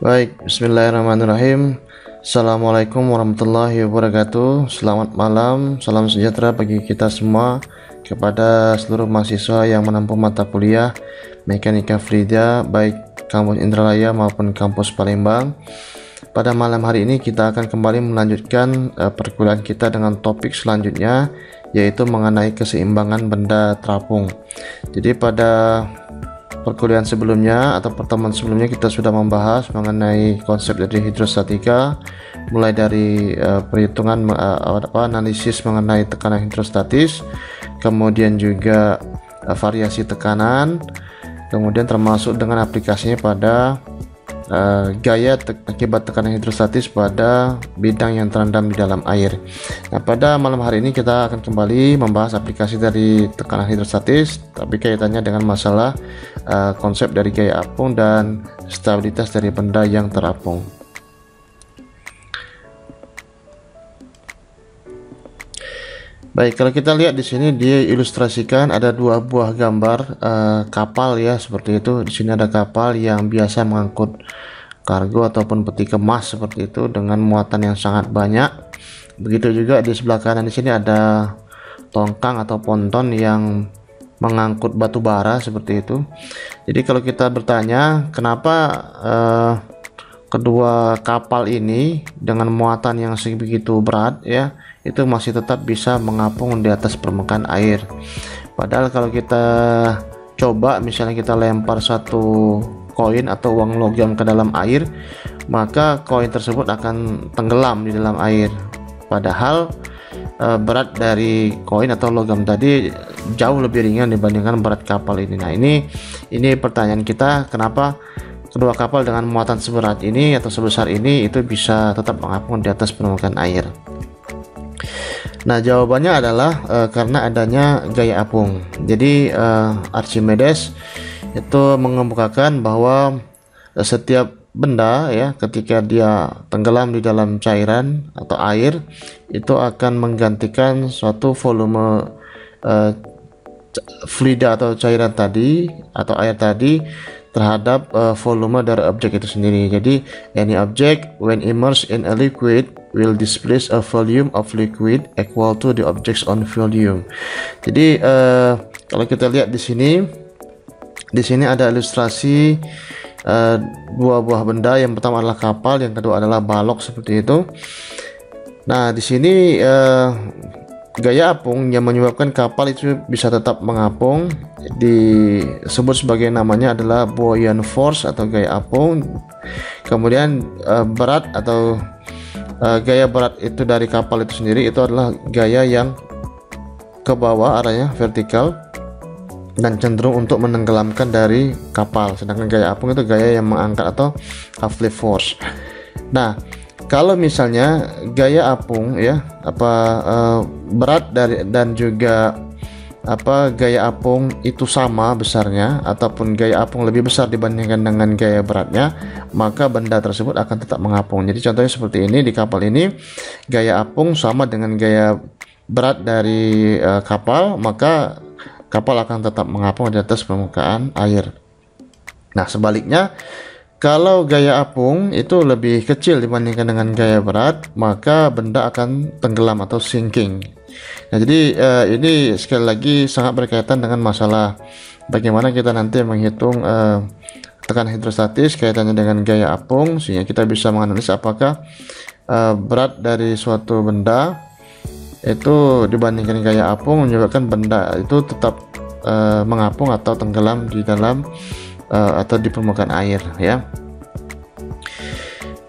Baik, bismillahirrahmanirrahim. Assalamualaikum warahmatullahi wabarakatuh. Selamat malam, salam sejahtera bagi kita semua, kepada seluruh mahasiswa yang menempuh mata kuliah Mekanika Fluida, baik kampus Indralaya maupun kampus Palembang. Pada malam hari ini kita akan kembali melanjutkan perkuliahan kita dengan topik selanjutnya, yaitu mengenai keseimbangan benda terapung. Jadi pada perkuliahan sebelumnya atau pertemuan sebelumnya kita sudah membahas mengenai konsep dari hidrostatika, mulai dari perhitungan analisis mengenai tekanan hidrostatis, kemudian juga variasi tekanan, kemudian termasuk dengan aplikasinya pada gaya akibat tekanan hidrostatis pada bidang yang terendam di dalam air. Nah, pada malam hari ini kita akan kembali membahas aplikasi dari tekanan hidrostatis, tapi kaitannya dengan masalah konsep dari gaya apung dan stabilitas dari benda yang terapung. Baik, kalau kita lihat di sini dia ilustrasikan ada dua buah gambar kapal ya, seperti itu. Di sini ada kapal yang biasa mengangkut kargo ataupun peti kemas seperti itu dengan muatan yang sangat banyak. Begitu juga di sebelah kanan di sini ada tongkang atau ponton yang mengangkut batu bara seperti itu. Jadi kalau kita bertanya kenapa kedua kapal ini dengan muatan yang sebegitu berat ya, itu masih tetap bisa mengapung di atas permukaan air. Padahal kalau kita coba misalnya kita lempar satu koin atau uang logam ke dalam air, maka koin tersebut akan tenggelam di dalam air. Padahal berat dari koin atau logam tadi jauh lebih ringan dibandingkan berat kapal ini. Nah, ini pertanyaan kita, kenapa kedua kapal dengan muatan seberat ini atau sebesar ini itu bisa tetap mengapung di atas permukaan air? Nah, jawabannya adalah karena adanya gaya apung. Jadi Archimedes itu mengemukakan bahwa setiap benda ya, ketika dia tenggelam di dalam cairan atau air, itu akan menggantikan suatu volume fluida atau cairan tadi atau air tadi terhadap volume dari objek itu sendiri. Jadi any object when immersed in a liquid will displace a volume of liquid equal to the object's own volume. Jadi kalau kita lihat di sini ada ilustrasi dua buah benda. Yang pertama adalah kapal, yang kedua adalah balok seperti itu. Nah, di sini gaya apung yang menyebabkan kapal itu bisa tetap mengapung disebut sebagai namanya adalah buoyant force atau gaya apung. Kemudian berat atau gaya berat itu dari kapal itu sendiri itu adalah gaya yang ke bawah arahnya vertikal dan cenderung untuk menenggelamkan dari kapal, sedangkan gaya apung itu gaya yang mengangkat atau uplift force. Nah, kalau misalnya gaya apung ya berat dari dan juga gaya apung itu sama besarnya ataupun gaya apung lebih besar dibandingkan dengan gaya beratnya, maka benda tersebut akan tetap mengapung. Jadi contohnya seperti ini, di kapal ini gaya apung sama dengan gaya berat dari kapal, maka kapal akan tetap mengapung di atas permukaan air. Nah, sebaliknya kalau gaya apung itu lebih kecil dibandingkan dengan gaya berat, maka benda akan tenggelam atau sinking. Nah, jadi ini sekali lagi sangat berkaitan dengan masalah bagaimana kita nanti menghitung tekanan hidrostatis kaitannya dengan gaya apung, sehingga kita bisa menganalisis apakah berat dari suatu benda itu dibandingkan gaya apung menyebabkan benda itu tetap mengapung atau tenggelam di dalam atau di permukaan air ya.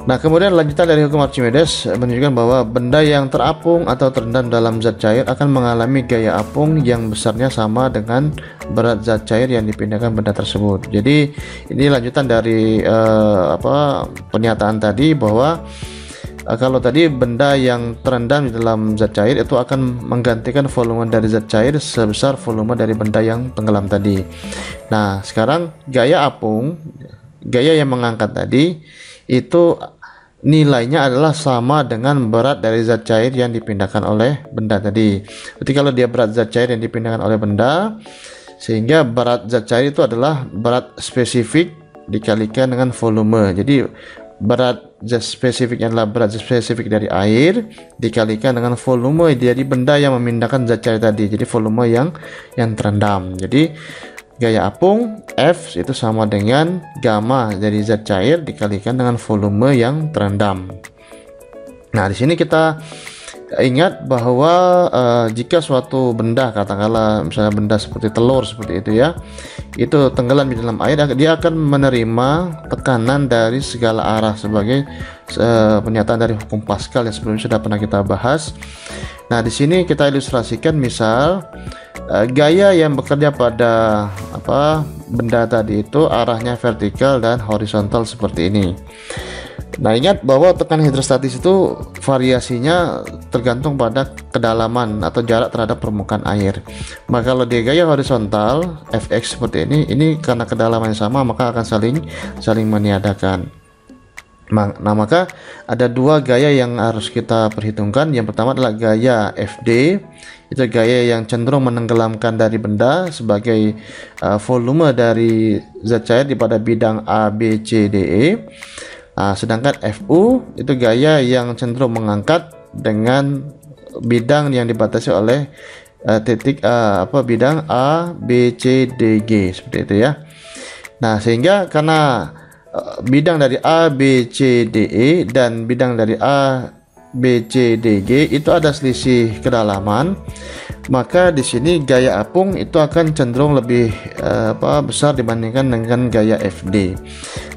Nah, kemudian lanjutan dari hukum Archimedes menunjukkan bahwa benda yang terapung atau terendam dalam zat cair akan mengalami gaya apung yang besarnya sama dengan berat zat cair yang dipindahkan benda tersebut. Jadi ini lanjutan dari pernyataan tadi bahwa kalau tadi benda yang terendam di dalam zat cair itu akan menggantikan volume dari zat cair sebesar volume dari benda yang tenggelam tadi. Nah, sekarang gaya apung, gaya yang mengangkat tadi, itu nilainya adalah sama dengan berat dari zat cair yang dipindahkan oleh benda tadi. Jadi kalau dia berat zat cair yang dipindahkan oleh benda, sehingga berat zat cair itu adalah berat spesifik dikalikan dengan volume. Jadi berat zat spesifiknya adalah berat zat spesifik dari air dikalikan dengan volume dari benda yang memindahkan zat cair tadi, jadi volume yang terendam. Jadi gaya apung F itu sama dengan gamma dari zat cair dikalikan dengan volume yang terendam. Nah, di sini kita ingat bahwa jika suatu benda, katakanlah misalnya benda seperti telur seperti itu ya, itu tenggelam di dalam air, dia akan menerima tekanan dari segala arah sebagai pernyataan dari hukum Pascal yang sebelumnya sudah pernah kita bahas. Nah, di sini kita ilustrasikan misal gaya yang bekerja pada benda tadi itu arahnya vertikal dan horizontal seperti ini. Nah, ingat bahwa tekanan hidrostatis itu variasinya tergantung pada kedalaman atau jarak terhadap permukaan air. Maka kalau di gaya horizontal Fx seperti ini karena kedalaman yang sama maka akan saling meniadakan. Nah, maka ada dua gaya yang harus kita perhitungkan. Yang pertama adalah gaya Fd, itu gaya yang cenderung menenggelamkan dari benda sebagai volume dari zat cair pada bidang A, B, C, D, E. Sedangkan Fu itu gaya yang cenderung mengangkat dengan bidang yang dibatasi oleh bidang A, B, C, D, G seperti itu ya. Nah, sehingga karena bidang dari A, B, C, D, E dan bidang dari A, B, C, D, G itu ada selisih kedalaman, maka di sini gaya apung itu akan cenderung lebih besar dibandingkan dengan gaya Fd.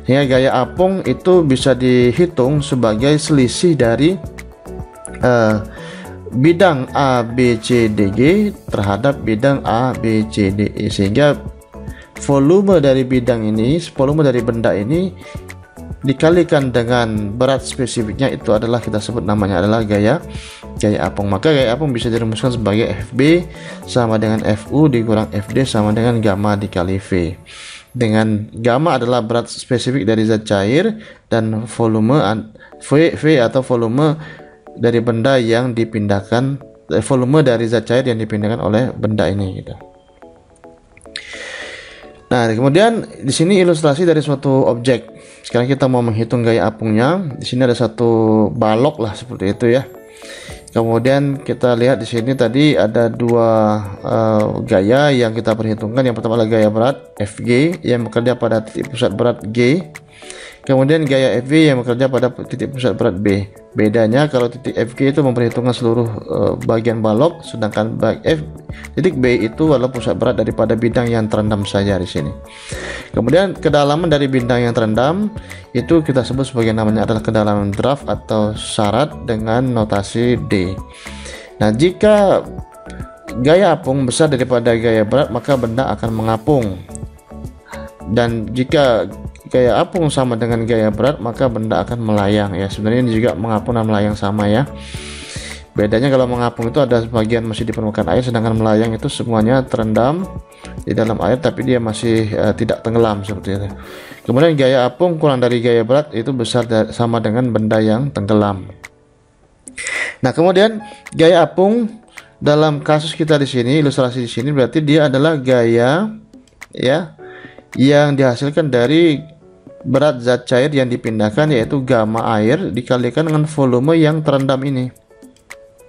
Sehingga gaya apung itu bisa dihitung sebagai selisih dari bidang A, B, C, D, G terhadap bidang A, B, C, D, E, sehingga volume dari bidang ini, volume dari benda ini dikalikan dengan berat spesifiknya, itu adalah kita sebut namanya adalah gaya apung. Maka gaya apung bisa dirumuskan sebagai Fb sama dengan Fu dikurang Fd sama dengan gamma dikali V, dengan gamma adalah berat spesifik dari zat cair dan volume V atau volume dari benda yang dipindahkan, volume dari zat cair yang dipindahkan oleh benda ini gitu. Nah, kemudian di sini ilustrasi dari suatu objek. Sekarang kita mau menghitung gaya apungnya. Di sini ada satu balok lah seperti itu ya. Kemudian kita lihat di sini tadi ada dua gaya yang kita perhitungkan. Yang pertama adalah gaya berat Fg yang bekerja pada titik pusat berat G. Kemudian gaya Fv yang bekerja pada titik pusat berat B. Bedanya kalau titik Fg itu memperhitungkan seluruh bagian balok, sedangkan titik B itu adalah pusat berat daripada bidang yang terendam saja di sini. Kemudian kedalaman dari bidang yang terendam itu kita sebut sebagai namanya adalah kedalaman draft atau syarat dengan notasi D. Nah, jika gaya apung besar daripada gaya berat maka benda akan mengapung, dan jika gaya apung sama dengan gaya berat maka benda akan melayang ya. Sebenarnya ini juga mengapung dan melayang sama ya. Bedanya kalau mengapung itu ada sebagian masih di permukaan air, sedangkan melayang itu semuanya terendam di dalam air tapi dia masih tidak tenggelam seperti itu. Kemudian gaya apung kurang dari gaya berat itu besar sama dengan benda yang tenggelam. Nah, kemudian gaya apung dalam kasus kita di sini, ilustrasi di sini berarti dia adalah gaya ya yang dihasilkan dari berat zat cair yang dipindahkan, yaitu gamma air dikalikan dengan volume yang terendam ini.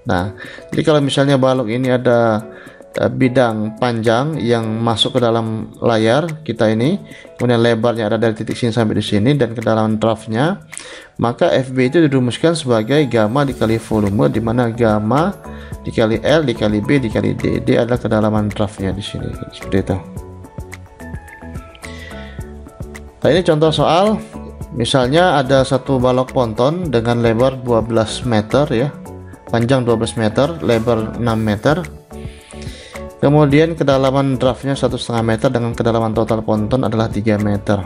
Nah, jadi kalau misalnya balok ini ada bidang panjang yang masuk ke dalam layar kita ini, kemudian lebarnya ada dari titik sini sampai di sini dan kedalaman draftnya, maka Fb itu dirumuskan sebagai gamma dikali volume, di mana gamma dikali L dikali B dikali D. D adalah kedalaman draftnya di sini seperti itu. Nah, ini contoh soal, misalnya ada satu balok ponton dengan lebar 12 meter ya, panjang 12 meter, lebar 6 meter. Kemudian kedalaman draftnya 1,5 meter dengan kedalaman total ponton adalah 3 meter.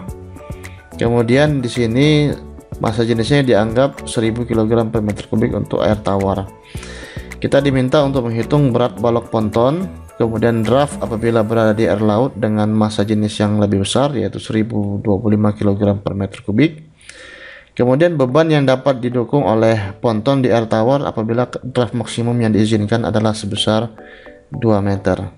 Kemudian di sini massa jenisnya dianggap 1000 kg per meter kubik untuk air tawar. Kita diminta untuk menghitung berat balok ponton, kemudian draft apabila berada di air laut dengan massa jenis yang lebih besar yaitu 1025 kg per meter kubik. Kemudian beban yang dapat didukung oleh ponton di air tawar apabila draft maksimum yang diizinkan adalah sebesar 2 meter.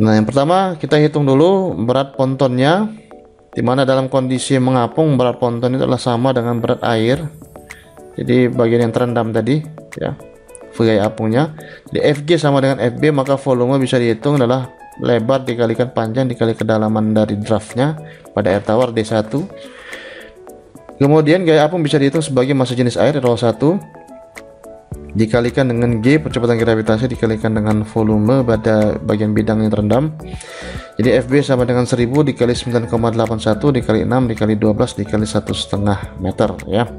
Nah, yang pertama kita hitung dulu berat pontonnya dimana dalam kondisi mengapung berat ponton itu adalah sama dengan berat air. Jadi bagian yang terendam tadi ya, gaya apungnya. Di FG sama dengan FB, maka volume bisa dihitung adalah lebar dikalikan panjang dikali kedalaman dari draftnya pada air tawar D1. Kemudian gaya apung bisa dihitung sebagai massa jenis air ρ1 dikalikan dengan G percepatan gravitasi dikalikan dengan volume pada bagian bidang yang terendam. Jadi FB sama dengan 1000 dikali 9,81 dikali 6 dikali 12 dikali 1,5 meter ya,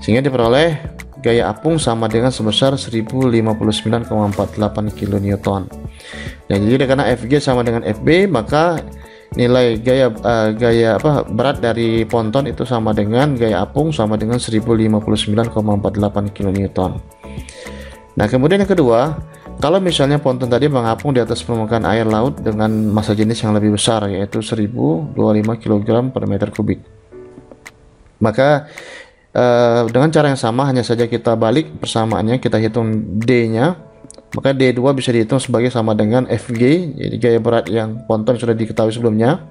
sehingga diperoleh gaya apung sama dengan sebesar 1059,48 kN. Nah, jadi karena FG sama dengan FB, maka nilai berat dari ponton itu sama dengan gaya apung sama dengan 1059,48 kN. Nah, kemudian yang kedua, kalau misalnya ponton tadi mengapung di atas permukaan air laut dengan massa jenis yang lebih besar, yaitu 1025 kg per meter kubik, maka dengan cara yang sama, hanya saja kita balik persamaannya, kita hitung D-nya, maka D2 bisa dihitung sebagai sama dengan FG, jadi gaya berat yang ponton sudah diketahui sebelumnya,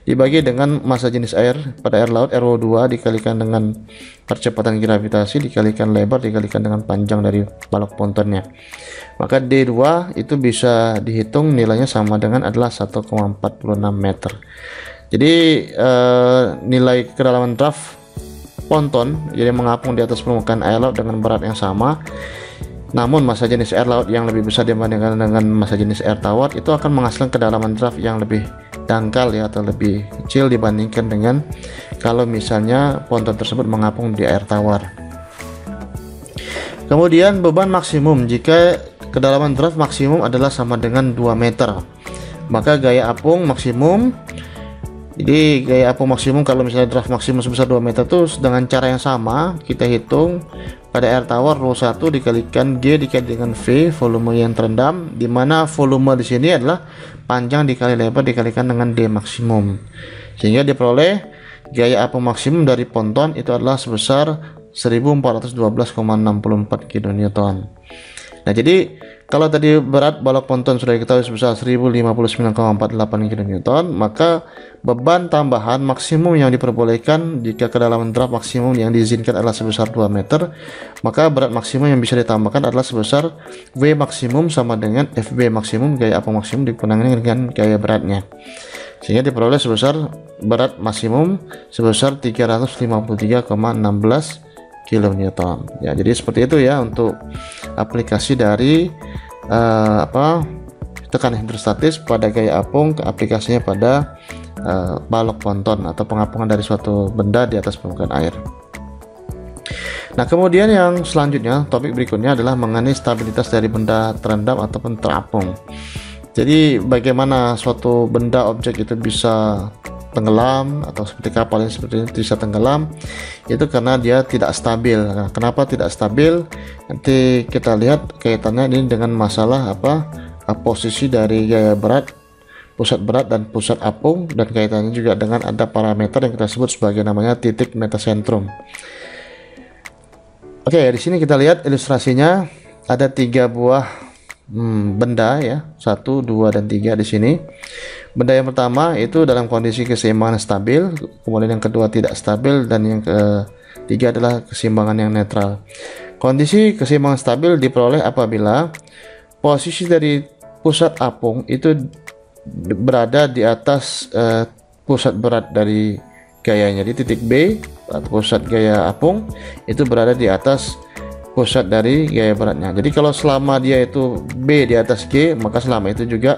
dibagi dengan massa jenis air pada air laut RO2 dikalikan dengan percepatan gravitasi dikalikan lebar dikalikan dengan panjang dari balok pontonnya. Maka D2 itu bisa dihitung nilainya sama dengan adalah 1,46 meter. Jadi nilai kedalaman draft ponton jadi mengapung di atas permukaan air laut dengan berat yang sama, namun massa jenis air laut yang lebih besar dibandingkan dengan massa jenis air tawar, itu akan menghasilkan kedalaman draft yang lebih dangkal ya, atau lebih kecil dibandingkan dengan kalau misalnya ponton tersebut mengapung di air tawar. Kemudian beban maksimum, jika kedalaman draft maksimum adalah sama dengan 2 meter, maka gaya apung maksimum, jadi gaya apung maksimum kalau misalnya draft maksimum sebesar 2 meter tuh dengan cara yang sama kita hitung pada air tawar ρ1 dikalikan G dikali dengan V volume yang terendam, dimana volume di sini adalah panjang dikali lebar dikalikan dengan D maksimum, sehingga diperoleh gaya apung maksimum dari ponton itu adalah sebesar 1412,64 kN. Nah, jadi kalau tadi berat balok ponton sudah diketahui sebesar 1059,48 kN, maka beban tambahan maksimum yang diperbolehkan jika kedalaman draft maksimum yang diizinkan adalah sebesar 2 meter, maka berat maksimum yang bisa ditambahkan adalah sebesar V maksimum sama dengan FB maksimum gaya apung maksimum dikurangi dengan gaya beratnya, sehingga diperoleh sebesar berat maksimum sebesar 353,16 kN. Ya, jadi seperti itu ya untuk aplikasi dari tekanan hidrostatis pada gaya apung ke aplikasinya pada balok ponton atau pengapungan dari suatu benda di atas permukaan air. Nah, kemudian yang selanjutnya, topik berikutnya adalah mengenai stabilitas dari benda terendam ataupun terapung. Jadi bagaimana suatu benda objek itu bisa tenggelam, atau seperti kapal ini seperti ini bisa tenggelam, itu karena dia tidak stabil. Nah, kenapa tidak stabil? Nanti kita lihat kaitannya ini dengan masalah posisi dari gaya berat, pusat berat dan pusat apung, dan kaitannya juga dengan ada parameter yang kita sebut sebagai namanya titik metasentrum. Oke, di sini kita lihat ilustrasinya ada 3 buah benda ya, 1, 2, dan 3 di sini. Benda yang pertama itu dalam kondisi keseimbangan stabil, kemudian yang kedua tidak stabil, dan yang ketiga adalah keseimbangan yang netral. Kondisi keseimbangan stabil diperoleh apabila posisi dari pusat apung itu berada di atas pusat berat dari gayanya. Di titik B atau pusat gaya apung itu berada di atas pusat dari gaya beratnya. Jadi kalau selama dia itu B di atas G, maka selama itu juga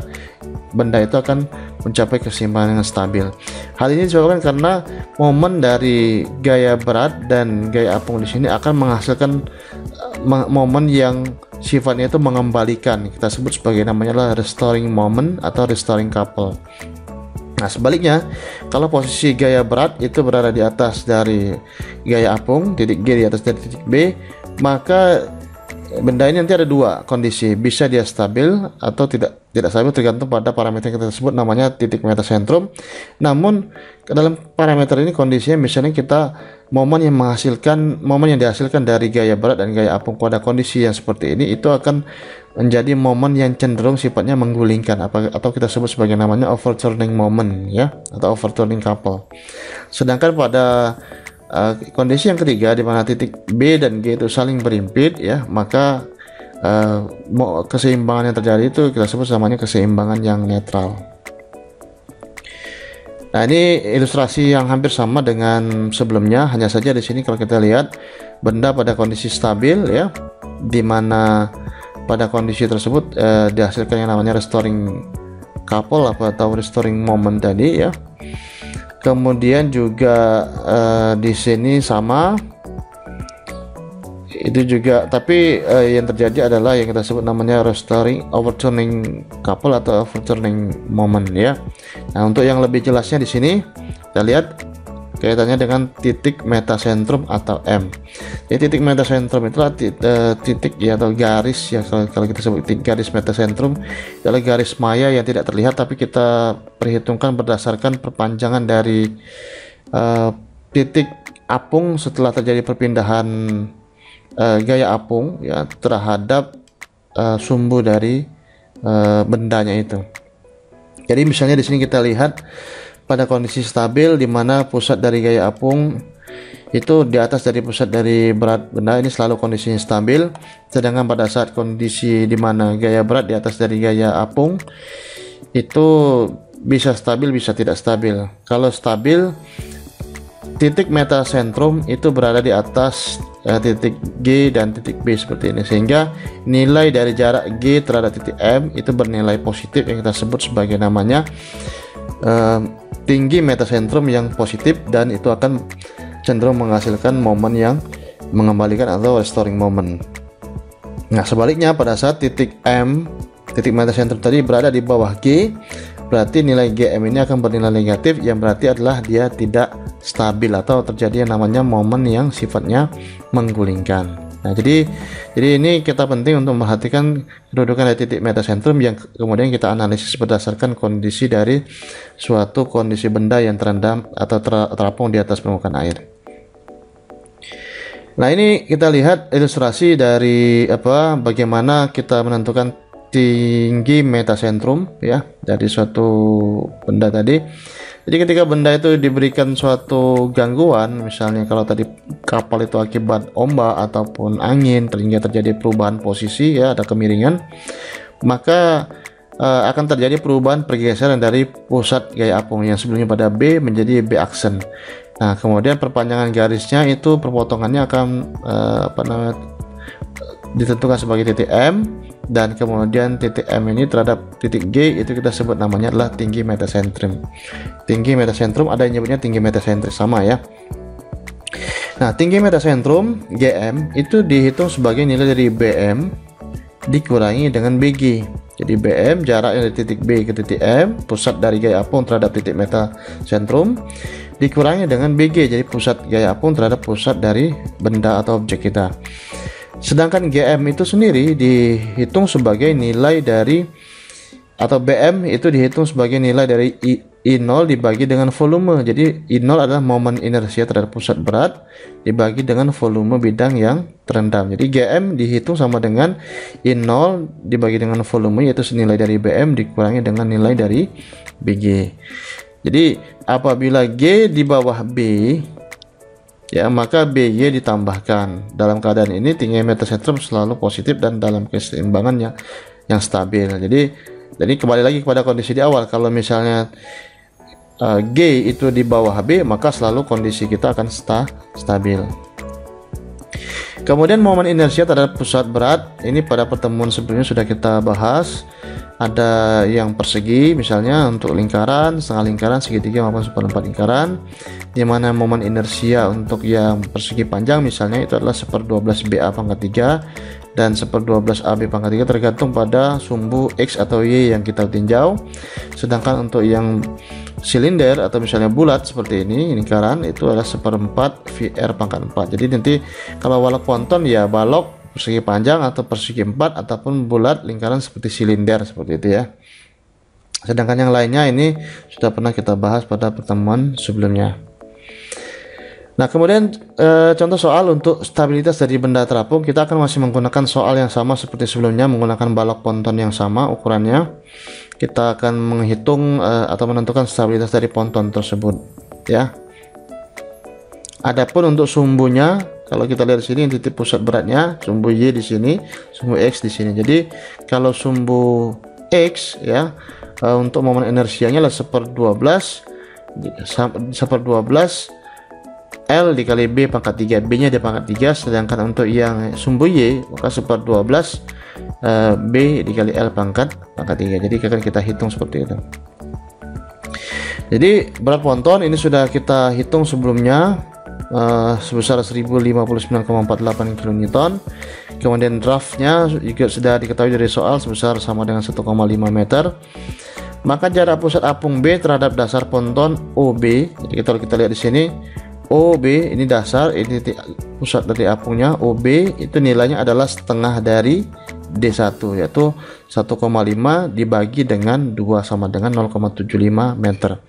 benda itu akan mencapai keseimbangan yang stabil. Hal ini disebabkan karena momen dari gaya berat dan gaya apung di sini akan menghasilkan momen yang sifatnya itu mengembalikan. Kita sebut sebagai namanya adalah restoring moment atau restoring couple. Nah, sebaliknya, kalau posisi gaya berat itu berada di atas dari gaya apung, titik G di atas dari titik B, maka benda ini nanti ada 2 kondisi, bisa dia stabil atau tidak stabil, tergantung pada parameter yang kita sebut namanya titik metasentrum. Namun dalam parameter ini kondisinya misalnya kita momen yang dihasilkan dari gaya berat dan gaya apung pada kondisi yang seperti ini itu akan menjadi momen yang cenderung sifatnya menggulingkan atau kita sebut sebagai namanya overturning moment ya, atau overturning couple. Sedangkan pada kondisi yang ketiga di mana titik B dan G itu saling berimpit ya, maka keseimbangan yang terjadi itu kita sebut namanya keseimbangan yang netral. Nah, ini ilustrasi yang hampir sama dengan sebelumnya, hanya saja di sini kalau kita lihat benda pada kondisi stabil ya, di mana pada kondisi tersebut dihasilkan yang namanya restoring couple atau restoring moment tadi ya. Kemudian juga di sini sama itu juga, tapi yang terjadi adalah yang kita sebut namanya restoring overturning couple atau overturning moment ya. Nah, untuk yang lebih jelasnya di sini kita lihat kaitannya dengan titik metasentrum atau M. Jadi titik metasentrum itulah titik ya, atau garis ya, kalau kita sebut garis metasentrum adalah garis maya yang tidak terlihat tapi kita perhitungkan berdasarkan perpanjangan dari titik apung setelah terjadi perpindahan gaya apung ya terhadap sumbu dari bendanya itu. Jadi misalnya di sini kita lihat pada kondisi stabil di mana pusat dari gaya apung itu di atas dari pusat dari berat benda, ini selalu kondisinya stabil. Sedangkan pada saat kondisi di mana gaya berat di atas dari gaya apung itu bisa stabil bisa tidak stabil. Kalau stabil, titik metasentrum itu berada di atas titik G dan titik B seperti ini, sehingga nilai dari jarak G terhadap titik M itu bernilai positif yang kita sebut sebagai namanya tinggi metasentrum yang positif, dan itu akan cenderung menghasilkan momen yang mengembalikan atau restoring moment. Nah, sebaliknya pada saat titik M, titik metasentrum tadi berada di bawah G, berarti nilai GM ini akan bernilai negatif, yang berarti adalah dia tidak stabil atau terjadi yang namanya momen yang sifatnya menggulingkan. Nah, jadi ini kita penting untuk memperhatikan kedudukan dari titik metasentrum yang kemudian kita analisis berdasarkan kondisi dari suatu kondisi benda yang terendam atau terapung di atas permukaan air. Nah, ini kita lihat ilustrasi dari bagaimana kita menentukan tinggi metasentrum ya dari suatu benda tadi. Jadi ketika benda itu diberikan suatu gangguan, misalnya kalau tadi kapal itu akibat ombak ataupun angin sehingga terjadi perubahan posisi ya, ada kemiringan, maka akan terjadi perubahan pergeseran dari pusat gaya apung yang sebelumnya pada B menjadi B aksen. Nah, kemudian perpanjangan garisnya itu perpotongannya akan ditentukan sebagai titik M, dan kemudian titik M ini terhadap titik G itu kita sebut namanya adalah tinggi metasentrum. Tinggi metasentrum ada yang nyebutnya tinggi metasentris sama ya. Nah, tinggi metasentrum GM itu dihitung sebagai nilai dari BM dikurangi dengan BG. Jadi BM jaraknya dari titik B ke titik M, pusat dari gaya apung terhadap titik metasentrum, dikurangi dengan BG, jadi pusat gaya apung terhadap pusat dari benda atau objek kita. Sedangkan GM itu sendiri dihitung sebagai nilai dari, atau BM itu dihitung sebagai nilai dari I0 dibagi dengan volume. Jadi I0 adalah momen inersia terhadap pusat berat dibagi dengan volume bidang yang terendam. Jadi GM dihitung sama dengan I0 dibagi dengan volume, yaitu senilai dari BM dikurangi dengan nilai dari BG. Jadi apabila G di bawah B ya, maka BY ditambahkan. Dalam keadaan ini tinggi metasentrum selalu positif dan dalam keseimbangan yang stabil. Jadi kembali lagi kepada kondisi di awal, kalau misalnya G itu di bawah B, maka selalu kondisi kita akan stabil. Kemudian momen inersia terhadap pusat berat, ini pada pertemuan sebelumnya sudah kita bahas. Ada yang persegi misalnya untuk lingkaran, setengah lingkaran, segitiga maupun seperempat lingkaran, di mana momen inersia untuk yang persegi panjang misalnya itu adalah 1/12 BA pangkat 3 dan 1/12 AB pangkat 3 tergantung pada sumbu X atau Y yang kita tinjau. Sedangkan untuk yang silinder atau misalnya bulat seperti ini, lingkaran, itu adalah 1/4 VR pangkat 4. Jadi nanti kalau walak ponton ya balok persegi panjang atau persegi 4, ataupun bulat lingkaran seperti silinder seperti itu ya. Sedangkan yang lainnya ini sudah pernah kita bahas pada pertemuan sebelumnya. Nah, kemudian contoh soal untuk stabilitas dari benda terapung, kita akan masih menggunakan soal yang sama seperti sebelumnya, menggunakan balok ponton yang sama ukurannya. Kita akan menghitung atau menentukan stabilitas dari ponton tersebut, ya. Adapun untuk sumbunya, kalau kita lihat di sini titik pusat beratnya, sumbu Y di sini, sumbu X di sini. Jadi kalau sumbu X ya, untuk momen inersianya adalah 1/12 L dikali B pangkat 3, B nya di pangkat 3, sedangkan untuk yang sumbu Y maka 1/12 B dikali L pangkat 3. Jadi akan kita hitung seperti itu. Jadi berat ponton ini sudah kita hitung sebelumnya, sebesar 1059,48 kN. Kemudian draftnya juga sudah diketahui dari soal sebesar sama dengan 1,5 meter. Maka jarak pusat apung B terhadap dasar ponton OB. Jadi kalau kita lihat di sini, OB ini dasar, ini pusat dari apungnya. OB itu nilainya adalah setengah dari D1, yaitu 1,5 dibagi dengan 2 sama dengan 0,75 meter.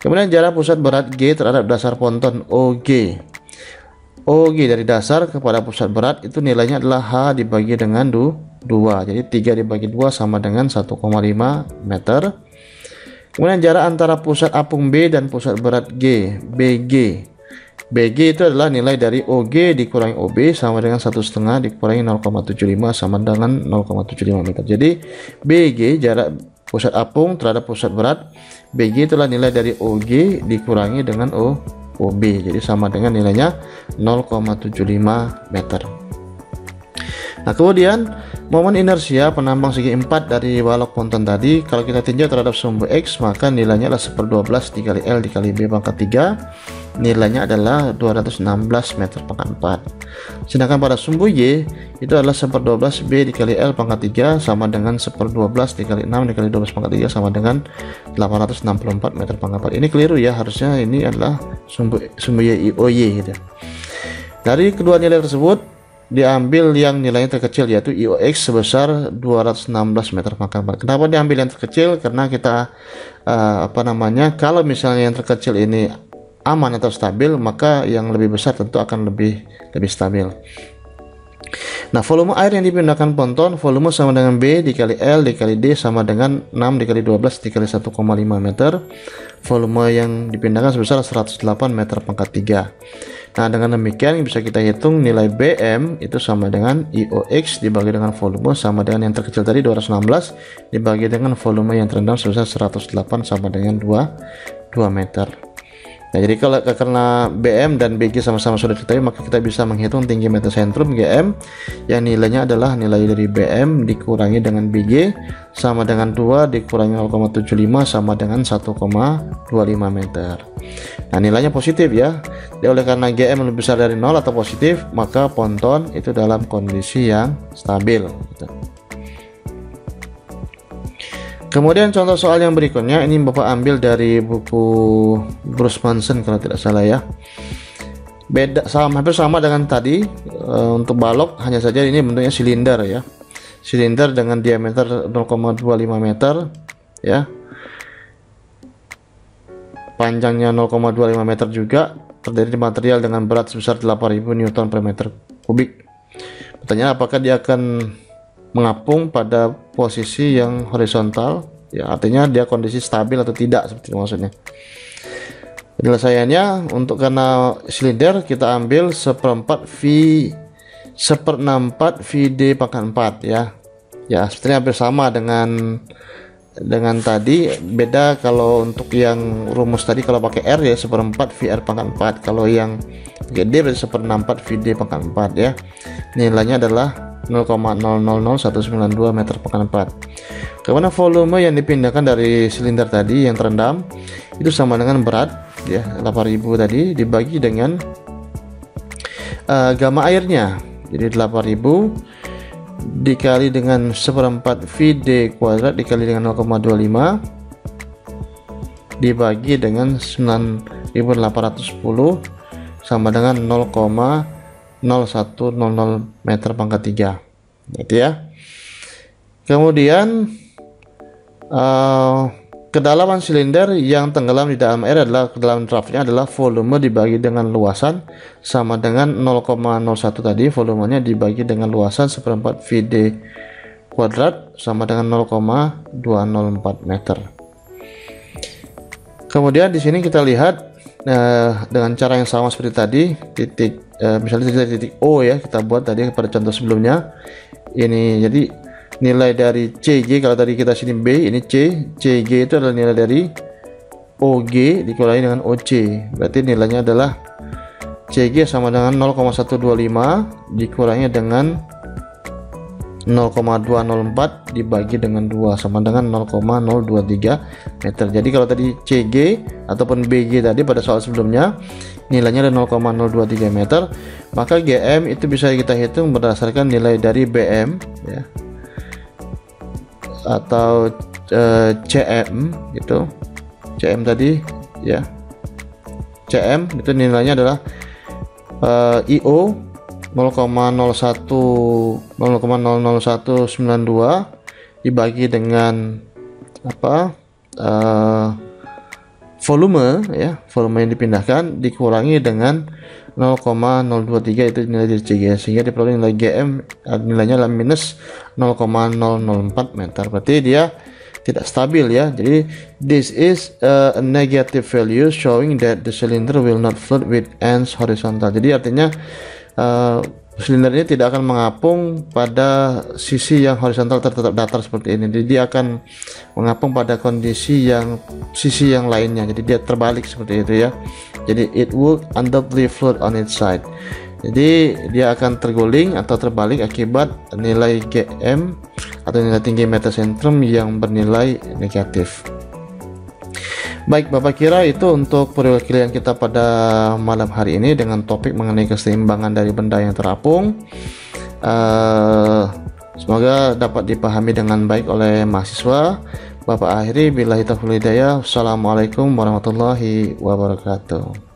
Kemudian jarak pusat berat G terhadap dasar ponton OG. OG dari dasar kepada pusat berat itu nilainya adalah H dibagi dengan 2. Jadi 3 dibagi 2 sama dengan 1,5 meter. Kemudian jarak antara pusat apung B dan pusat berat G, BG. BG itu adalah nilai dari OG dikurangi OB sama dengan 1,5 dikurangi 0,75 sama dengan 0,75 meter. Jadi BG jarak pusat apung terhadap pusat berat, BG itulah nilai dari OG dikurangi dengan OB, jadi sama dengan nilainya 0,75 meter. Nah, kemudian momen inersia penambang segi 4 dari balok ponton tadi, kalau kita tinjau terhadap sumbu X maka nilainya adalah 1/12 dikali L dikali B pangkat 3, nilainya adalah 216 meter pangkat 4. Sedangkan pada sumbu Y itu adalah 1/12 B dikali L pangkat 3 sama dengan 1/12 dikali 6 dikali 12 pangkat 3 sama dengan 864 meter pangkat 4. Ini keliru ya, harusnya ini adalah sumbu YOY gitu. Dari kedua nilai tersebut diambil yang nilainya terkecil, yaitu IOX sebesar 216 meter pangkat 4. Kenapa diambil yang terkecil? Karena kita kalau misalnya yang terkecil ini aman atau stabil, maka yang lebih besar tentu akan lebih stabil. Nah, volume air yang dipindahkan ponton, volume sama dengan B dikali L dikali D sama dengan 6 dikali 12 dikali 1,5 meter. Volume yang dipindahkan sebesar 108 meter pangkat 3. Nah, dengan demikian bisa kita hitung nilai BM itu sama dengan IOX dibagi dengan volume sama dengan yang terkecil tadi 216 dibagi dengan volume yang terendam sebesar 108 sama dengan 2 meter. Nah, jadi karena BM dan BG sama-sama sudah diketahui, maka kita bisa menghitung tinggi meter sentrum GM yang nilainya adalah nilai dari BM dikurangi dengan BG sama dengan 2 dikurangi 0,75 sama dengan 1,25 meter. Nah, nilainya positif ya. Oleh karena GM lebih besar dari 0 atau positif, maka ponton itu dalam kondisi yang stabil gitu. Kemudian contoh soal yang berikutnya, ini Bapak ambil dari buku Bruce Manson kalau tidak salah ya. Hampir sama dengan tadi. Untuk balok hanya saja ini bentuknya silinder ya. Silinder dengan diameter 0,25 meter ya. Panjangnya 0,25 meter juga, terdiri dari material dengan berat sebesar 8.000 Newton per meter kubik. Pertanyaan, apakah dia akan mengapung pada posisi yang horizontal, ya artinya dia kondisi stabil atau tidak, seperti itu maksudnya. Penyelesaiannya, untuk karena silinder kita ambil 1/4 VD pangkat 4 ya. Ya, sebenarnya hampir sama dengan tadi, beda kalau untuk yang rumus tadi kalau pakai R ya 1/4 VR pangkat 4, kalau yang pakai D berarti 1/4 VD pangkat 4 ya. Nilainya adalah 0,000192 meter pangkat 4. Kemudian volume yang dipindahkan dari silinder tadi yang terendam itu sama dengan berat ya 8.000 tadi dibagi dengan gamma airnya, jadi 8.000 dikali dengan 1/4 VD kuadrat dikali dengan 0,25 dibagi dengan 9.810 sama dengan 0,0100 meter pangkat 3 gitu ya. Kemudian kedalaman silinder yang tenggelam di dalam air adalah kedalaman draftnya adalah volume dibagi dengan luasan sama dengan 0,01 tadi, volumenya dibagi dengan luasan seperempat VD kuadrat sama dengan 0,204 meter. Kemudian di sini kita lihat dengan cara yang sama seperti tadi, misalnya titik O ya, kita buat tadi pada contoh sebelumnya. Ini jadi nilai dari CG, kalau tadi kita sini B, ini CG itu adalah nilai dari OG dikurangi dengan OC, berarti nilainya adalah CG sama dengan 0,125 dikurangi dengan 0,204 dibagi dengan 2 sama dengan 0,023 meter. Jadi kalau tadi CG ataupun BG tadi pada soal sebelumnya nilainya ada 0,023 meter, maka GM itu bisa kita hitung berdasarkan nilai dari BM ya, atau CM gitu. CM tadi ya, CM itu nilainya adalah IO 0,00192 dibagi dengan apa, volume ya, volume yang dipindahkan dikurangi dengan 0,023 itu nilai dari CG, sehingga diperoleh nilai GM nilainya adalah minus 0,004 meter. Berarti dia tidak stabil ya. Jadi this is a negative value showing that the cylinder will not float with ends horizontal. Jadi artinya silinder ini tidak akan mengapung pada sisi yang horizontal tetap datar seperti ini. Jadi dia akan mengapung pada kondisi yang sisi yang lainnya. Jadi dia terbalik seperti itu ya. Jadi it would undoubtedly float on its side. Jadi dia akan terguling atau terbalik akibat nilai GM atau nilai tinggi metacentrum yang bernilai negatif. Baik Bapak, kira itu untuk perwakilan kita pada malam hari ini dengan topik mengenai keseimbangan dari benda yang terapung. Semoga dapat dipahami dengan baik oleh mahasiswa. Bapak akhiri billahi taufiq wal hidayah. Wassalamualaikum warahmatullahi wabarakatuh.